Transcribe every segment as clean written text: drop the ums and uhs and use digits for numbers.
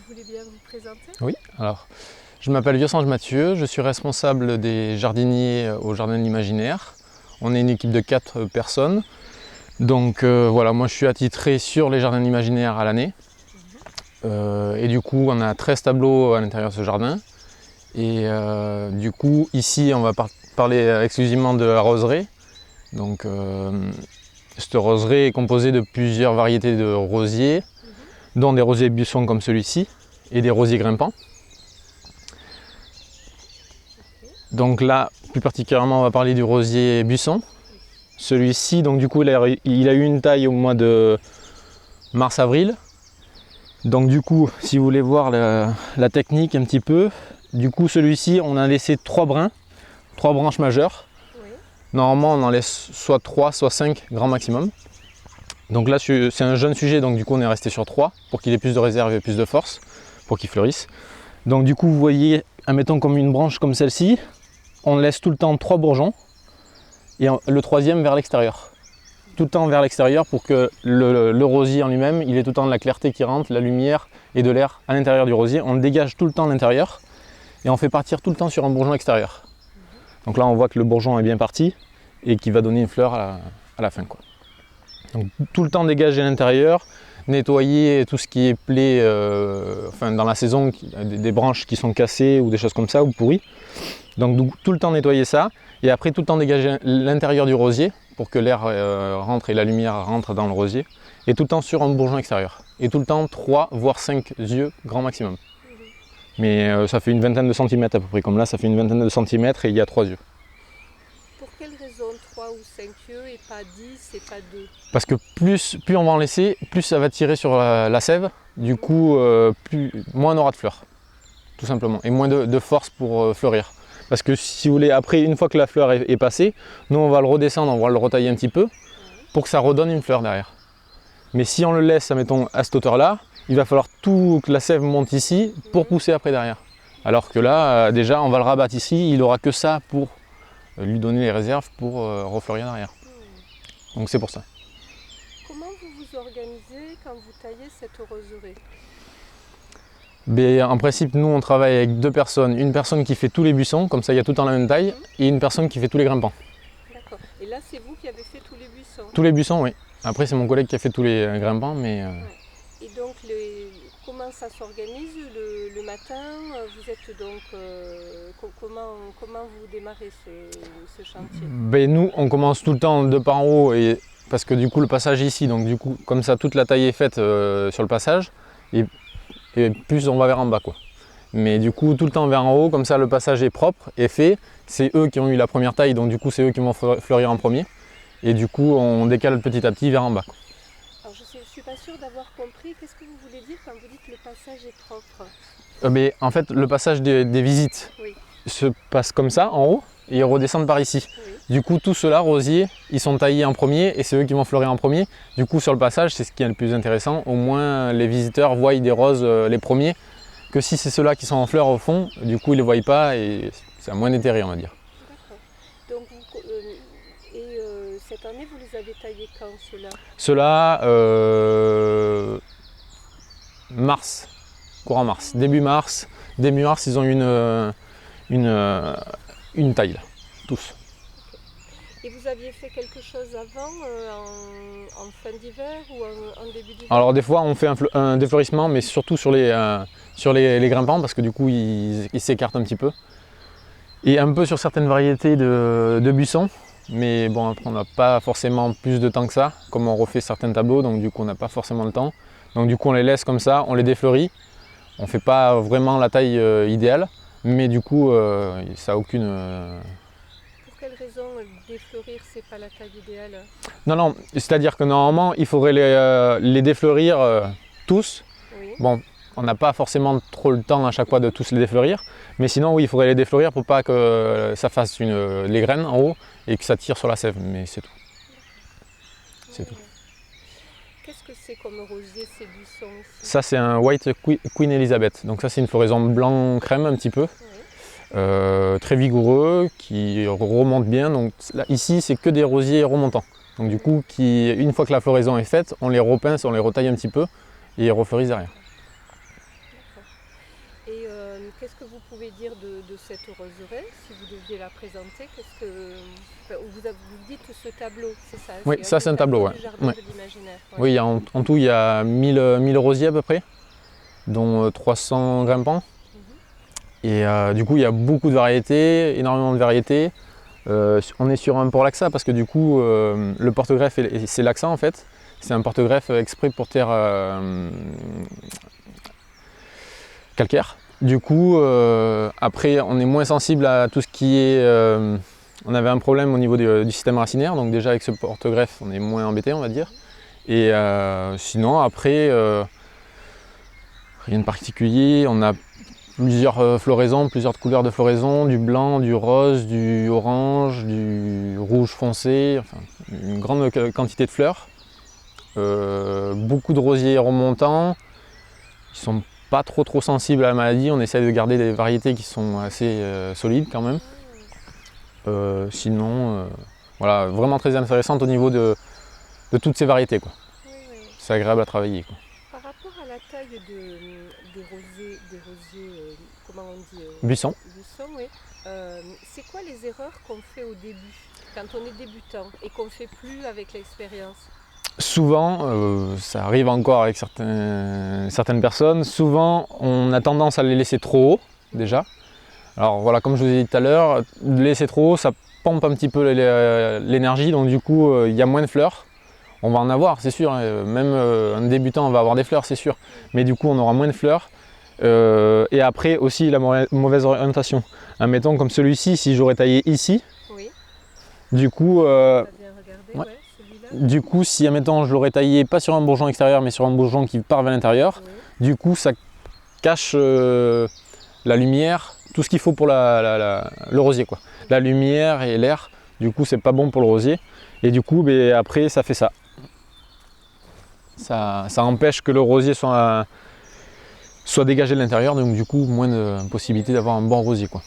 voulez bien vous présenter? Oui, alors je m'appelle Vieux-Sange Mathieu, je suis responsable des jardiniers au Jardin de l'Imaginaire. On est une équipe de 4 personnes. Donc voilà, moi je suis attitré sur les Jardins de l'Imaginaire à l'année. Et du coup, on a 13 tableaux à l'intérieur de ce jardin. Et du coup, ici, on va parler exclusivement de la roseraie. Donc cette roseraie est composée de plusieurs variétés de rosiers, dont des rosiers buissons comme celui-ci et des rosiers grimpants. Donc là, plus particulièrement, on va parler du rosier buisson. Celui-ci, donc du coup, il a eu une taille au mois de mars-avril. Donc du coup, si vous voulez voir la technique un petit peu, du coup celui-ci, on a laissé 3 brins, 3 branches majeures. Oui. Normalement, on en laisse soit 3, soit 5 grand maximum. Donc là, c'est un jeune sujet, donc du coup, on est resté sur 3 pour qu'il ait plus de réserve et plus de force, pour qu'il fleurisse. Donc du coup, vous voyez, admettons comme une branche comme celle-ci, on laisse tout le temps 3 bourgeons et le troisième vers l'extérieur. Tout le temps vers l'extérieur pour que le rosier en lui-même, il ait tout le temps de la clarté qui rentre, la lumière et de l'air à l'intérieur du rosier. On le dégage tout le temps à l'intérieur et on fait partir tout le temps sur un bourgeon extérieur. Donc là, on voit que le bourgeon est bien parti et qu'il va donner une fleur à la fin, quoi. Donc tout le temps dégager à l'intérieur, nettoyer tout ce qui est plaie dans la saison, des branches qui sont cassées ou des choses comme ça ou pourries. Donc tout le temps nettoyer ça et après tout le temps dégager l'intérieur du rosier pour que l'air rentre et la lumière rentre dans le rosier et tout le temps sur un bourgeon extérieur et tout le temps 3 voire 5 yeux grand maximum. Mais ça fait une vingtaine de centimètres à peu près, comme là ça fait une vingtaine de centimètres et il y a 3 yeux. Pour quelle raison 3 ou 5 yeux et pas 10 et pas 2? Parce que plus on va en laisser, plus ça va tirer sur la sève, du coup moins on aura de fleurs, tout simplement, et moins de force pour fleurir. Parce que si vous voulez, après, une fois que la fleur est passée, nous on va le redescendre, on va le retailler un petit peu pour que ça redonne une fleur derrière. Mais si on le laisse, admettons, à cette hauteur-là, il va falloir que la sève monte ici pour pousser après derrière. Alors que là, déjà, on va le rabattre ici, il n'aura que ça pour lui donner les réserves pour refleurir derrière. Donc c'est pour ça. Comment vous vous organisez quand vous taillez cette roseraie? En principe, nous on travaille avec 2 personnes. Une personne qui fait tous les buissons, comme ça il y a tout le temps la même taille, et une personne qui fait tous les grimpants. D'accord. Et là, c'est vous qui avez fait tous les buissons? Tous les buissons, oui. Après, c'est mon collègue qui a fait tous les grimpants, mais... Et donc, comment ça s'organise le matin? Vous êtes donc... comment vous démarrez ce chantier? Nous, on commence tout le temps de par en haut, parce que du coup, le passage ici, donc du coup, comme ça, toute la taille est faite sur le passage, et plus on va vers en bas, quoi. Mais du coup, tout le temps vers en haut, comme ça, le passage est propre, est fait. C'est eux qui ont eu la première taille, donc du coup, c'est eux qui vont fleurir en premier. Et du coup, on décale petit à petit vers en bas, quoi. Alors, je ne suis pas sûre d'avoir compris. Qu'est-ce que vous voulez dire quand vous dites que le passage est propre? En fait, le passage des visites se passe comme ça, en haut, et ils redescendent par ici. Oui. Du coup, tous ceux-là, rosiers, ils sont taillés en premier, et c'est eux qui vont fleurir en premier. Du coup, sur le passage, c'est ce qui est le plus intéressant. Au moins, les visiteurs voient des roses les premiers, que si c'est ceux-là qui sont en fleurs au fond, du coup, ils ne les voient pas, et c'est à moins d'intérêt, on va dire. D'accord. Donc, cette année, vous les avez taillés quand, ceux-là? Ceux-là, mars, courant mars, début mars, ils ont une taille, là, tous. Et vous aviez fait quelque chose avant, en fin d'hiver ou en début d'hiver? Alors des fois on fait un défleurissement, mais surtout sur les grimpants, parce que du coup ils s'écartent un petit peu. Et un peu sur certaines variétés de buissons, mais bon, après on n'a pas forcément plus de temps que ça, comme on refait certains tableaux, donc du coup on n'a pas forcément le temps. Donc du coup on les laisse comme ça, on les défleurit. On ne fait pas vraiment la taille idéale, mais du coup ça n'a aucune... Pour quelle raison défleurir, c'est pas la taille idéale? Non, c'est-à-dire que normalement il faudrait les défleurir tous. Oui. Bon, on n'a pas forcément trop le temps à chaque fois de tous les défleurir, mais sinon oui, il faudrait les défleurir pour pas que ça fasse les graines en haut et que ça tire sur la sève, mais c'est tout. C'est tout. Qu'est-ce que c'est comme rosier, ces buissons ici? Ça c'est un White Queen Elizabeth, donc ça c'est une floraison blanc crème un petit peu. Oui. Très vigoureux, qui remonte bien. Donc là, ici, c'est que des rosiers remontants. Donc du coup, une fois que la floraison est faite, on les repince, on les retaille un petit peu et ils refleurissent derrière. que vous pouvez dire de cette roseraie, si vous deviez la présenter? Qu'est-ce que vous dites ce tableau, c'est ça? Oui, ça c'est un tableau, ouais. Du jardin Ouais. de l'imaginaire. Ouais. Oui, en tout, il y a 1000 rosiers à peu près, dont 300 grimpants. Et du coup, il y a beaucoup de variétés, énormément de variétés. On est sur un port laxa parce que du coup, le porte-greffe, c'est laxa en fait. C'est un porte-greffe exprès pour terre calcaire. Du coup, après, on est moins sensible à tout ce qui est... on avait un problème au niveau du système racinaire, donc déjà avec ce porte-greffe, on est moins embêté, on va dire. Et sinon, après, rien de particulier. On a plusieurs floraisons, plusieurs couleurs de floraison, du blanc, du rose, du orange, du rouge foncé, enfin, une grande quantité de fleurs. Beaucoup de rosiers remontants, qui sont pas trop sensibles à la maladie. On essaie de garder des variétés qui sont assez solides quand même. Sinon, voilà, vraiment très intéressante au niveau de toutes ces variétés, quoi. Oui, oui. C'est agréable à travailler, quoi. Par rapport à la taille des rosiers, comment on dit Buissons. Buissons, oui. C'est quoi les erreurs qu'on fait au début, quand on est débutant et qu'on ne fait plus avec l'expérience? Souvent, ça arrive encore avec certaines personnes, souvent on a tendance à les laisser trop haut déjà. Alors voilà, comme je vous ai dit tout à l'heure, laisser trop haut, ça pompe un petit peu l'énergie, donc du coup il y a moins de fleurs. On va en avoir, c'est sûr, hein. Même un débutant va avoir des fleurs, c'est sûr, mais du coup on aura moins de fleurs. Et après aussi la mauvaise orientation. Admettons comme celui-ci, si j'aurais taillé ici, Oui. du coup... T'as bien regardé, ouais. ouais, celui-là. Du coup, si admettons je l'aurais taillé pas sur un bourgeon extérieur mais sur un bourgeon qui part vers l'intérieur, Oui. du coup ça cache la lumière, tout ce qu'il faut pour le rosier, quoi. La lumière et l'air, du coup c'est pas bon pour le rosier. Et du coup après ça fait ça. Ça empêche que le rosier soit dégagé de l'intérieur, donc du coup moins de possibilité d'avoir un bon rosier, quoi.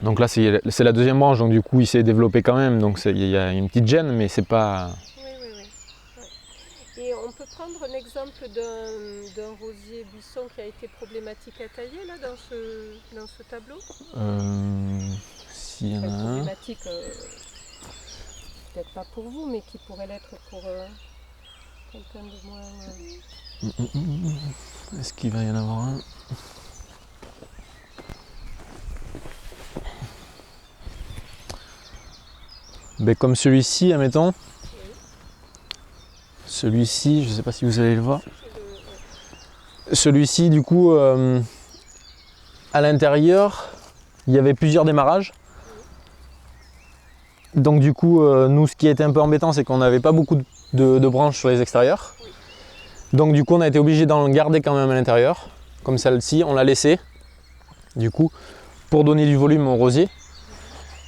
Donc là c'est la deuxième branche, donc du coup il s'est développé quand même, donc il y a une petite gêne, mais c'est pas... Oui. Ouais. Et on peut prendre un exemple d'un rosier buisson qui a été problématique à tailler là, dans ce tableau? S'il y en a Enfin, un... problématique, peut-être pas pour vous, mais qui pourrait l'être pour quelqu'un de moins... Est-ce qu'il va y en avoir un? Ben, comme celui-ci, admettons. Oui. Celui-ci, je ne sais pas si vous allez le voir. Celui-ci, du coup, à l'intérieur, il y avait plusieurs démarrages. Donc du coup, nous, ce qui était un peu embêtant, c'est qu'on n'avait pas beaucoup de branches sur les extérieurs. Donc du coup, on a été obligé d'en garder quand même à l'intérieur. Comme celle-ci, on l'a laissée. Du coup, pour donner du volume au rosier.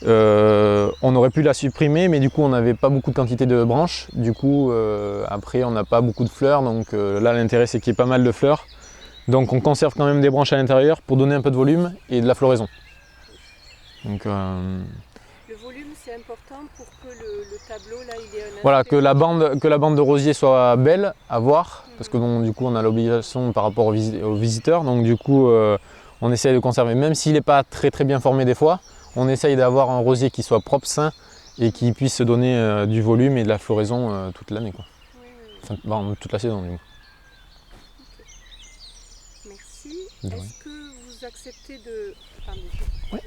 On aurait pu la supprimer, mais du coup on n'avait pas beaucoup de quantité de branches. Du coup après on n'a pas beaucoup de fleurs, donc là l'intérêt c'est qu'il y ait pas mal de fleurs. Donc on conserve quand même des branches à l'intérieur pour donner un peu de volume et de la floraison. Donc, Le volume c'est important pour que le tableau là il ait un voilà, aspect... que la bande de rosier soit belle à voir, parce que bon, du coup on a l'obligation par rapport aux visiteurs, donc du coup on essaye de conserver, même s'il n'est pas très bien formé des fois. On essaye d'avoir un rosier qui soit propre, sain et qui puisse donner du volume et de la floraison toute l'année, quoi. Oui. Enfin, bon, toute la saison, du coup. Merci. Ouais. Est-ce que vous acceptez de... Attendez, Ouais.